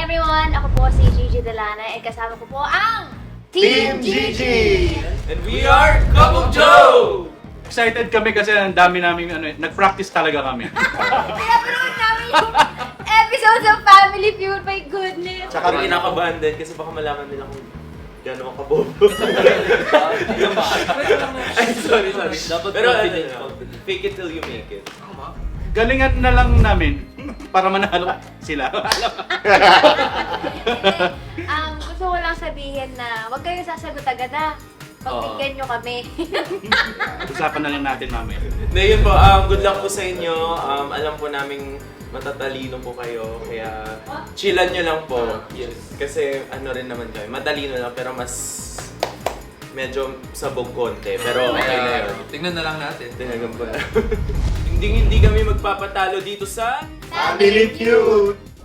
everyone! Ako po si Gigi Delana at kasama ko po ang Team Gigi! And we are Couple Joe! Excited kami kasi ang dami namin nag-practice talaga kami. Pinapanood namin yung episodes of Family Feud, my goodness! Tsaka rin kinakabahan din kasi baka malaman nila kung gano'n ka bobo. Ay, sorry. Dapat Pero confident. fake it till you make it. Galingan na lang namin para manalo sila. Gusto ko lang sabihin na huwag kayong sasagot agad ha. Pagbigyan nyo kami. Usapan na lang natin mamaya. Hindi, yun po. Good luck po sa inyo. Alam po naming matatalino po kayo. Kaya chillan nyo lang po. Yes. Kasi ano rin naman kayo. Matalino lang pero mas medyo sabog konti. Pero okay na yun. Tingnan na lang natin. Tinagan po. Hindi kami magpapatalo dito sa Family Feud!